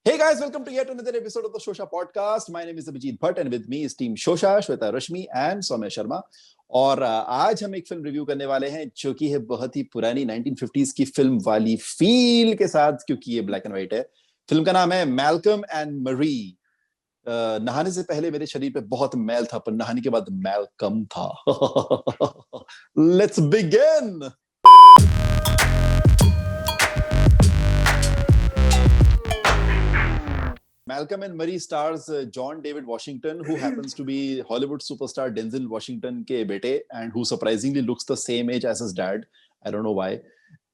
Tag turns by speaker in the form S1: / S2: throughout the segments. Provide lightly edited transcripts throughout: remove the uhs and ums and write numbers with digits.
S1: Hey guys, welcome to yet another episode of the Showsha podcast. My name is Abhijit Bhatt and with me is team Showsha, Shweta Rashmi and Soumya Sharma. और आज हम एक film review करने वाले हैं जो कि है बहुत ही पुरानी 1950s की फिल्म वाली फील के साथ, क्योंकि ये ब्लैक एंड व्हाइट है। फिल्म का नाम है मैल्कम एंड मरी। नहाने से पहले मेरे शरीर पे बहुत मैल था, पर नहाने के बाद मैल कम था। Let's begin. Malcolm and Marie stars John David Washington, who happens to be Hollywood superstar Denzel Washington ke bete, and who surprisingly looks the same age as his dad. I don't know why.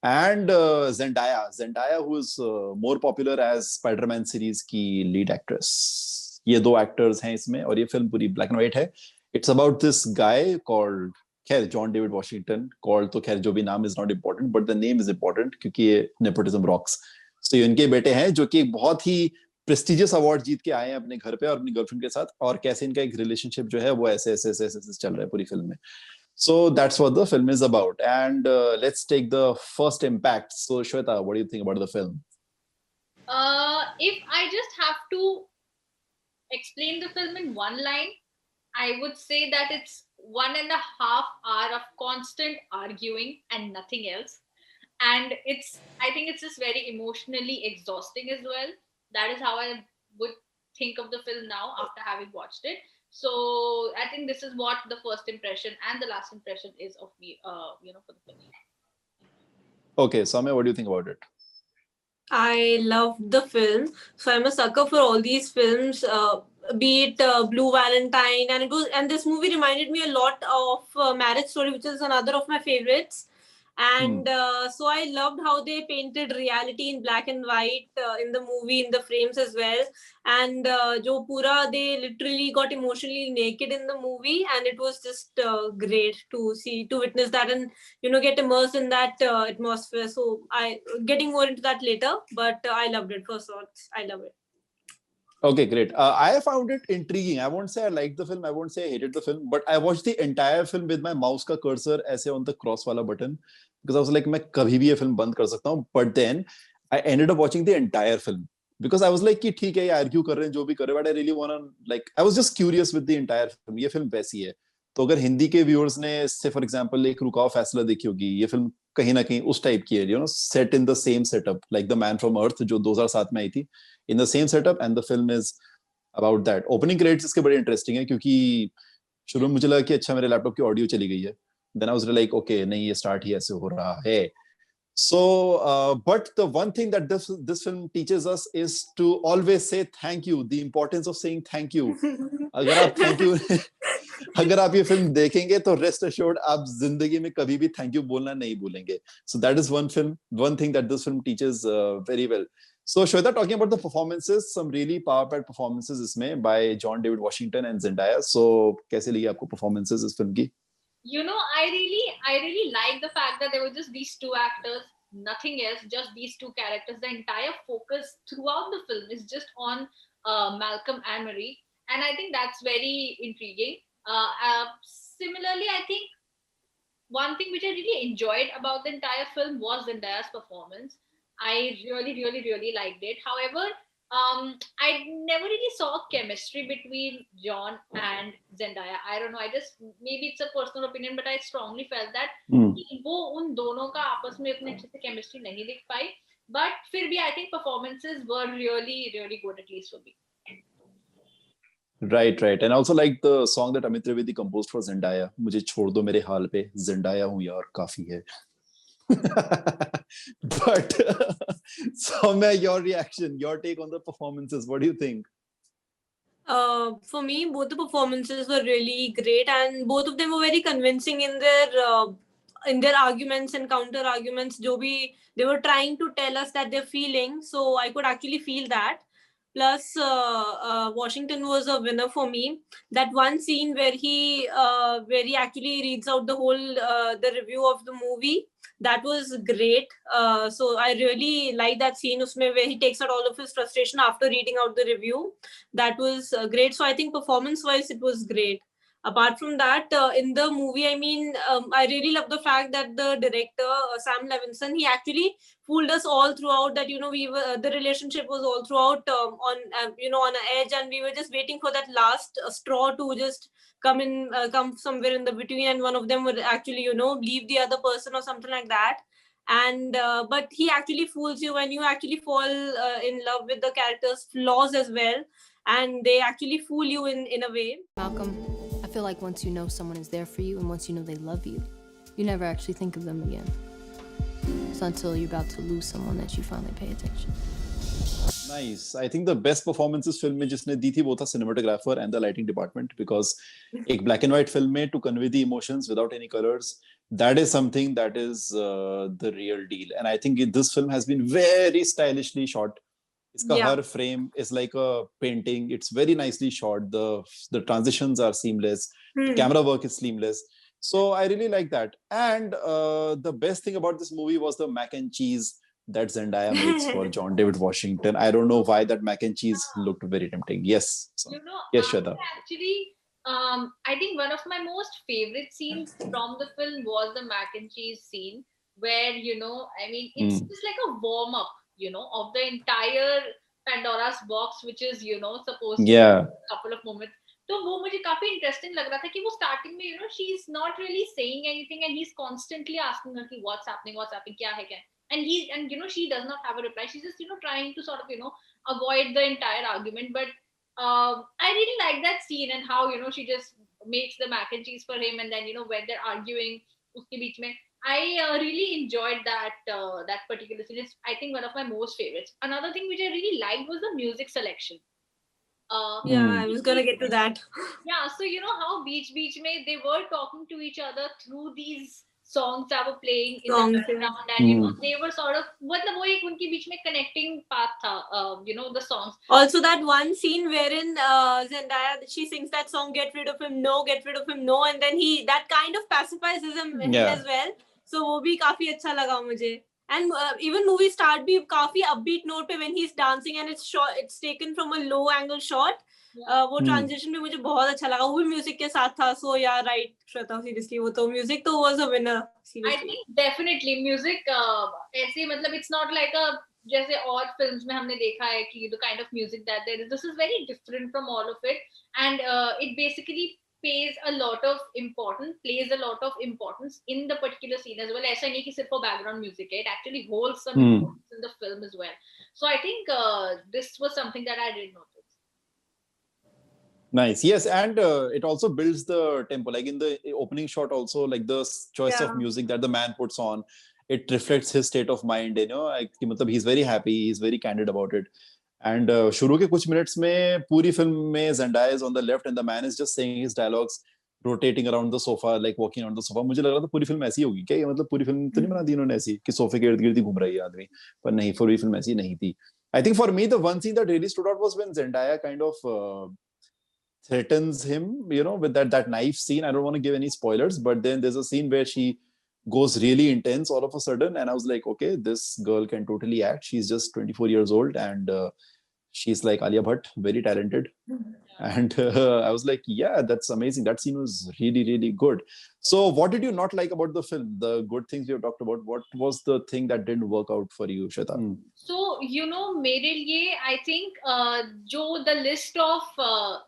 S1: And Zendaya, who is more popular as Spider-Man series की lead actress. ये दो actors हैं इसमें, और ये film पूरी black and white है. It's about this guy called, खैर John David Washington, called तो खैर जो भी नाम is not important, but the name is important क्योंकि ये nepotism rocks. So ये उनके बेटे हैं जो कि बहुत ही प्रेस्टिजियस अवार्ड जीत के आए हैं अपने घर पे और अपनी गर्लफ्रेंड के साथ, और कैसे इनका एक रिलेशनशिप जो है वो ऐसे चल रहा है पूरी फिल्म में। So that's what the film is about, and let's take the first impact. So Shweta, what do you think about the film?
S2: If I just have to explain the film in one line, I would say that it's 1.5 hours of constant arguing and nothing else. And I think it's just very emotionally exhausting as well. That is how I would think of the film now after having watched it. So I think this is what the first impression and the last impression is of me, for the film.
S1: Okay, Soumya, what do you think about it?
S3: I loved the film. So I'm a sucker for all these films, be it Blue Valentine, and this movie reminded me a lot of Marriage Story, which is another of my favorites. And so I loved how they painted reality in black and white in the movie, in the frames as well. And they literally got emotionally naked in the movie, and it was just great to witness that, and get immersed in that atmosphere. So getting more into that later, but I loved it. First thoughts, I love it.
S1: Okay, great. I found it intriguing. I won't say I liked the film. I won't say I hated the film, but I watched the entire film with my mouse ka cursor ऐसे on the cross wala button, because I was like, मैं कभी भी ये film बंद कर सकता हूँ. But then I ended up watching the entire film because I was like कि ठीक है, ये argue कर रहे हैं जो भी कर रहे हैं, but I really wanna, like, I was just curious with the entire film. ये film वैसी है. तो अगर हिंदी के viewers ने से for example एक रुकाओ फैसला देखी होगी, ये film कहीं ना कहीं उस टाइप की है, set in the same setup like The Man from Earth जो 2007 में आई थी, in the same setup, and the film is about that. Opening credits इसके बड़े interesting है क्योंकि शुरू में मुझे लगा कि अच्छा मेरे लैपटॉप की ऑडियो चली गई है. Then I was like, okay, नहीं, ये start ही ऐसे हो रहा है. So, but the one thing that this film teaches us is to always say thank you. The importance of saying thank you. अगर आप thank you अगर आप ये फिल्म देखेंगे तो rest assured आप जिंदगी में कभी भी thank you बोलना नहीं भूलेंगे. So that is one thing that this film teaches very well. So Shweta, talking about the performances, some really power-packed performances इसमें by John David Washington and Zendaya. So कैसे लगी आपको performances इस film की?
S2: I really like the fact that there were just these two actors, nothing else, just these two characters. The entire focus throughout the film is just on Malcolm and Marie, and I think that's very intriguing. Similarly, I think one thing which I really enjoyed about the entire film was Zendaya's performance. I really liked it. However, I never really saw chemistry between John and Zendaya. I don't know. Maybe it's a personal opinion, but I strongly felt that वो उन दोनों का आपस में उतने अच्छे से chemistry नहीं दिख पाई. But फिर भी I think performances were really good, at least for me.
S1: Right. And also like the song that Amit Trivedi composed for Zendaya. मुझे छोड़ दो मेरे हाल पे, Zendaya हूँ यार काफी है. But Soumya, your reaction, your take on the performances, what do you think?
S3: For me, both the performances were really great, and both of them were very convincing in their arguments and counter arguments. They were trying to tell us that they're feeling, so I could actually feel that. Plus, Washington was a winner for me. That one scene where he actually reads out the whole the review of the movie, that was great. So I really like that scene where he takes out all of his frustration after reading out the review. That was great. So I think performance-wise, it was great. Apart from that, in the movie, I mean, I really love the fact that the director, Sam Levinson, he actually fooled us all throughout. That we were the relationship was all throughout on on an edge, and we were just waiting for that last straw to just come somewhere in the between, and one of them would actually leave the other person or something like that. And but he actually fools you when you actually fall in love with the character's flaws as well, and they actually fool you in a way.
S4: Malcolm, I feel like once you know someone is there for you and once you know they love you, you never actually think of them again. It's until you're about to lose someone that you finally pay attention.
S1: Nice. I think the best performances film में जिसने दी थी वो था cinematographer and the lighting department, because एक black and white film में to convey the emotions without any colors, that is something that is the real deal. And I think this film has been very stylishly shot. इसका हर frame is like a painting. It's very nicely shot. The transitions are seamless. The camera work is seamless. So I really like that. And the best thing about this movie was the mac and cheese that Zendaya makes for John David Washington. I don't know why that mac and cheese looked very tempting. Yes. So, yes, Shweta.
S2: Actually, I think one of my most favorite scenes from the film was the mac and cheese scene, where I mean, it's just like a warm up, of the entire Pandora's box, which is supposed to be a couple of moments. तो वो मुझे काफी interesting लग रहा था कि वो starting में she is not really saying anything and he is constantly asking हर कि व्हाट्स हैपनिंग क्या है क्या and she does not have a reply. She's just trying to sort of avoid the entire argument. But I really like that scene and how she just makes the mac and cheese for him, and then when they're arguing uske beech mein, I really enjoyed that particular scene. It's, I think, one of my most favorites. Another thing which I really liked was the music selection.
S3: I was gonna get to that.
S2: Yeah, so how beach mein they were talking to each other through these songs that were playing in the background, and they were sort of मतलब वो एक उनके बीच में connecting path था, the songs.
S3: Also, that one scene wherein Zendaya, she sings that song, "Get rid of him, no, get rid of him, no," and then that kind of pacifies him as well. So वो भी काफी अच्छा लगा मुझे. And even movie start भी काफी upbeat note पे when he's dancing and it's taken from a low angle shot. वो transition भी मुझे बहुत अच्छा लगा. वो भी music के साथ था. So yeah, right, Shweta, seriously, वो तो music तो was a winner. Seriously.
S2: I think definitely music ऐसे मतलब it's not like a जैसे और films में हमने देखा है कि the kind of music that there is, this is very different from all of it, and it basically plays a lot of importance in the particular scene as well. ऐसा नहीं कि सिर्फ वो background music है, it actually holds some importance in the film as well. So I think this was something that I did notice.
S1: Nice. Yes, and it also builds the tempo. Like in the opening shot also, like the choice of music that the man puts on, it reflects his state of mind, like he's very happy, he's very candid about it. And शुरू के कुछ minutes में पूरी film में Zendaya is on the left and the man is just saying his dialogues, rotating around the sofa, like walking around the sofa. मुझे लग रहा था पूरी film ऐसी होगी क्या, ये मतलब पूरी film तो नहीं बना दी इन्होंने ऐसी कि सोफे के इर्द-गिर्द ही घूम रही है आदमी, पर नहीं, पूरी film ऐसी नहीं थी. I think for me the one scene that really stood out was when Zendaya kind of threatens him, with that knife scene. I don't want to give any spoilers, but then there's a scene where she goes really intense all of a sudden, and I was like, okay, this girl can totally act. She's just 24 years old, and she's like Alia Bhatt, very talented. And I was like, yeah, that's amazing. That scene was really, really good. So what did you not like about the film? The good things we have talked about. What was the thing that didn't work out for you, Shweta?
S2: So, मेरे लिए I think जो the list of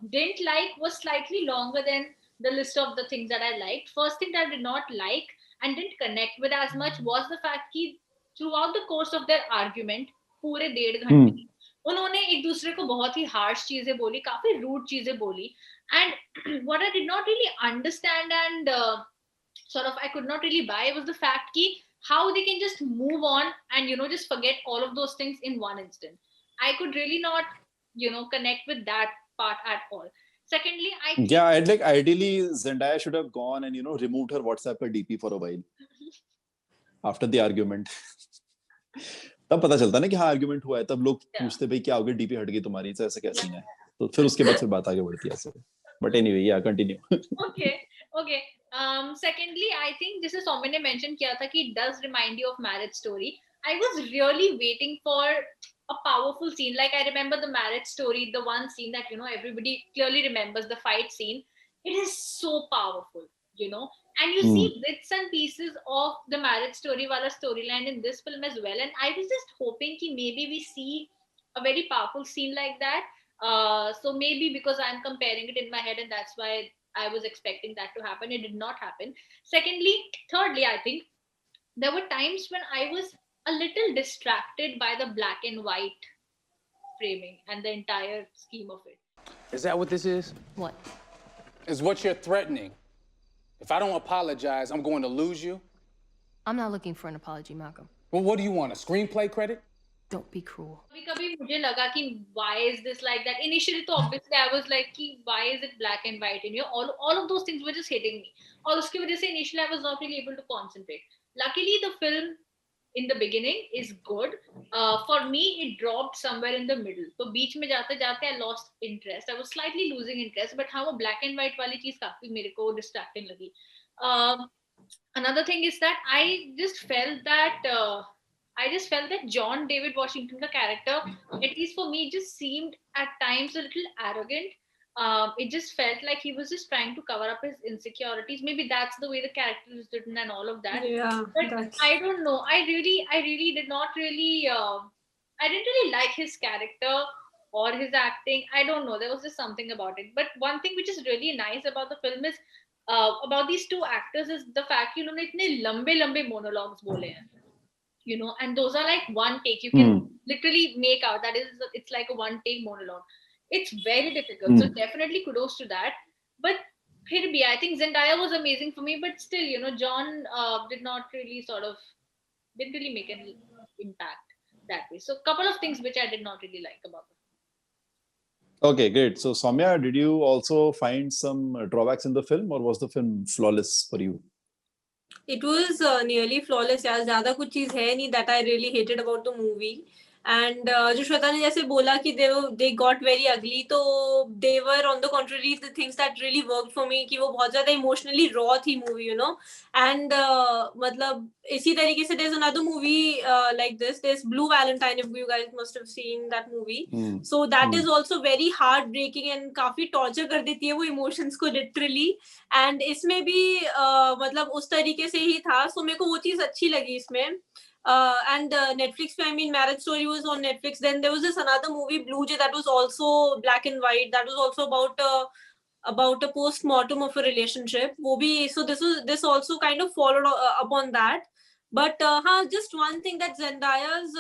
S2: didn't like was slightly longer than the list of the things that I liked. First thing that I did not like and didn't connect with as much was the fact कि throughout the course of their argument, पूरे 1.5 घंटे उन्होंने एक दूसरे को बहुत ही harsh चीजें बोली, काफी रूड चीजें बोली, and what I did not really understand and sort of I could not really buy was the fact कि how they can just move on and just forget all of those things in one instant. I could really not connect with that part at all. Secondly, I think,
S1: I'd like ideally Zendaya should have gone and removed her WhatsApp DP for a while after the argument. तब पता चलता ना कि हाँ argument हुआ है, तब लोग पूछते भाई क्या हो गया, डीपी हट गई तुम्हारी, तो ऐसा क्या सीन है, तो फिर उसके बाद फिर बात आगे बढ़ती है ऐसे. बट एनीवे या continue.
S2: Okay. Secondly, I think जैसे सौम्य ने मेंशन किया था कि it does remind you of marriage story. I was really waiting for a powerful scene. Like I remember the marriage story, the one scene that everybody clearly remembers, the fight scene. it is so powerful, you know. And you
S1: Hmm.
S2: see bits and pieces of the marriage story wala storyline in this film as well. And I was just hoping that maybe we see a very powerful scene like that. So maybe because I'm comparing it in my head, and that's why I was expecting that to happen. It did not happen. Thirdly, I think there were times when I was a little distracted by the black and white framing and the entire scheme of it.
S5: Is that what this is?
S4: What?
S5: Is what you're threatening? If I don't apologize, I'm going to lose you?
S4: I'm not looking for an apology, Malcolm.
S5: Well, what do you want, a screenplay credit?
S4: Don't be cruel.
S2: कभी मुझे लगा कि why is this like that? Initially, तो obviously I was like कि why is it black and white? And all of those things were just hitting me. और उसकी वजह से initially I was not really able to concentrate. Luckily, the film in the beginning is good. For me, it dropped somewhere in the middle. तो बीच में जाते जाते I lost interest. I was slightly losing interest, but हाँ वो black and white वाली चीज काफी मेरे को distracting लगी. Another thing is that I just felt that John David Washington, the character, at least for me, just seemed at times a little arrogant. It just felt like he was just trying to cover up his insecurities. Maybe that's the way the character is written and all of that.
S3: Yeah,
S2: But
S3: that's...
S2: I don't know. I really did not really. I didn't really like his character or his acting. I don't know. There was just something about it. But one thing which is really nice about the film is about these two actors is the fact उन्होंने इतने लंबे लंबे monologues बोले हैं, you know, and those are like one take. You can literally make out that it's like a one take monologue. It's very difficult, so definitely kudos to that. But फिर भी, I think Zendaya was amazing for me, but still, you know, John didn't really make an impact that way. So a couple of things which I did not really like about it.
S1: Okay, great. So Soumya, did you also find some drawbacks in the film, or was the film flawless for you?
S3: It was nearly flawless. यार ज़्यादा कुछ चीज़ है नहीं that I really hated about the movie. And जो श्वेता ने जैसे बोला कि they got very ugly, तो they were on the contrary the things that really worked for me कि वो बहुत ज़्यादा emotionally raw थी movie, you know. And मतलब इसी तरीके से there's another movie like this. There's Blue Valentine, if you guys must have seen that movie. So that is also very heartbreaking and काफी torture कर देती है वो emotions को literally. And इसमें भी मतलब उस तरीके से ही था. So मेरे को वो चीज़ अच्छी लगी इसमें. And Netflix, I mean, Marriage Story was on Netflix. Then there was this another movie, Blue Jay, that was also black and white. That was also about a post-mortem of a relationship. वो भी, so this also kind of followed upon that. But just one thing that Zendaya's,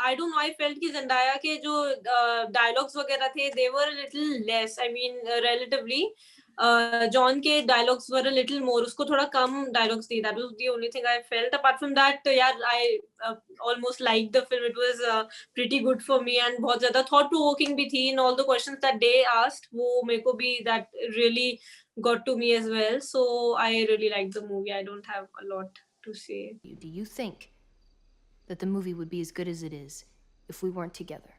S3: I don't know, I felt कि Zendaya के जो dialogues वगैरह थे, they were a little less. I mean, relatively. John के dialogues were a little more. उसको थोड़ा कम dialogues the. That was the only thing I felt. Apart from that, yeah, I almost liked the film. It was pretty good for me and बहुत ज़्यादा thought provoking भी थी. And all the questions that they asked, वो मेरे को भी that really got to me as well. So I really liked the movie. I don't have a lot to say.
S4: Do you think that the movie would be as good as it is if we weren't together?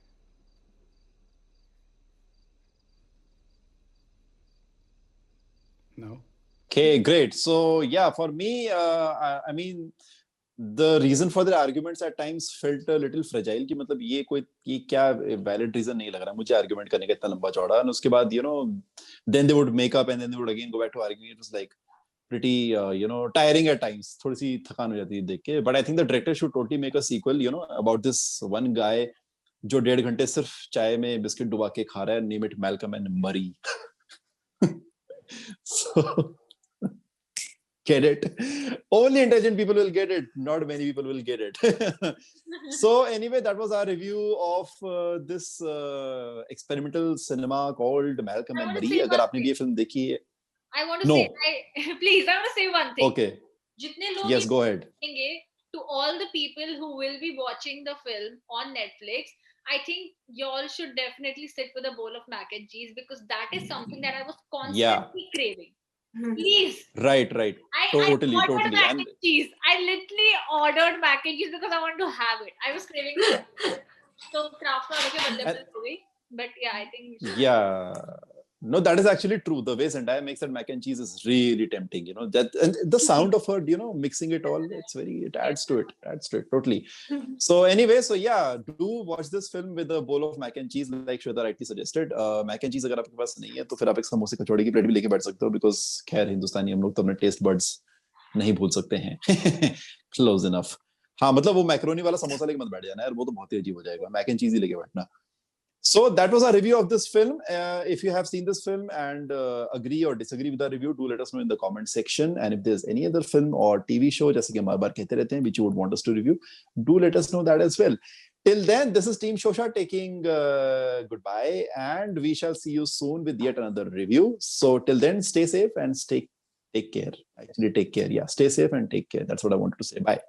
S5: No.
S1: Okay, great. So yeah, for me, I mean, the reason for their arguments at times felt a little fragile कि मतलब ये क्या valid reason नहीं लग रहा मुझे argument करने का इतना लंबा चौड़ा. And उसके बाद, you know, then they would make up and then they would again go back to arguing. It was like pretty, you know, tiring at times. थोड़ी सी थकान हो जाती है देख के. But I think the director should totally make a sequel, you know, about this one guy जो 1.5 घंटे सिर्फ चाय में बिस्किट डुबा के खा रहा है. Name it Malcolm and Murray. So get it? Only intelligent people will get it. Not many people will get it. So anyway, that was our review of this experimental cinema called Malcolm and Marie. अगर आपने भी ये film देखी है,
S2: I want to
S1: No.
S2: say, please, I want to say one thing.
S1: okay,
S2: जितने लोग
S1: yes,
S2: इस
S1: go ahead.
S2: देखेंगे, to all the people who will be watching the film on Netflix, I think y'all should definitely sit with a bowl of mac and cheese because that is something that I was constantly craving. Please.
S1: Right.
S2: I
S1: Totally.
S2: ordered mac
S1: And
S2: and cheese. I literally ordered mac and cheese because I wanted to have it. I was craving it. So craft वाले के बदले में हो गई. But yeah, I think we should.
S1: yeah, No, that is actually true. The way Zendaya makes that mac and cheese is really tempting, you know. That and the sound of her, you know, mixing it all, it adds to it. Adds to it totally. So anyway, so yeah, do watch this film with a bowl of mac and cheese, like Shweta rightly suggested. Mac and cheese अगर आपके पास नहीं है, तो फिर आप एक समोसे कचौड़ी की प्लेट भी लेके बैठ सकते हो, because खैर हिंदुस्तानी हम लोग तो अपने टेस्ट बड्स नहीं भूल सकते हैं. Close enough. हाँ, मतलब वो मैक्रोनी वाला समोसा लेके मत बैठ जाना यार, वो तो बहुत ही अजीब हो जाएगा. मैक एंड चीज ही लेके बैठना. So that was our review of this film. If you have seen this film and agree or disagree with our review, do let us know in the comment section. And if there's any other film or TV show, जैसे कि हम बार-बार कहते रहते हैं, which you would want us to review, do let us know that as well. Till then, this is Team Showsha taking goodbye, and we shall see you soon with yet another review. So till then, stay safe and take care. Actually, take care. Yeah, stay safe and take care. That's what I wanted to say. Bye.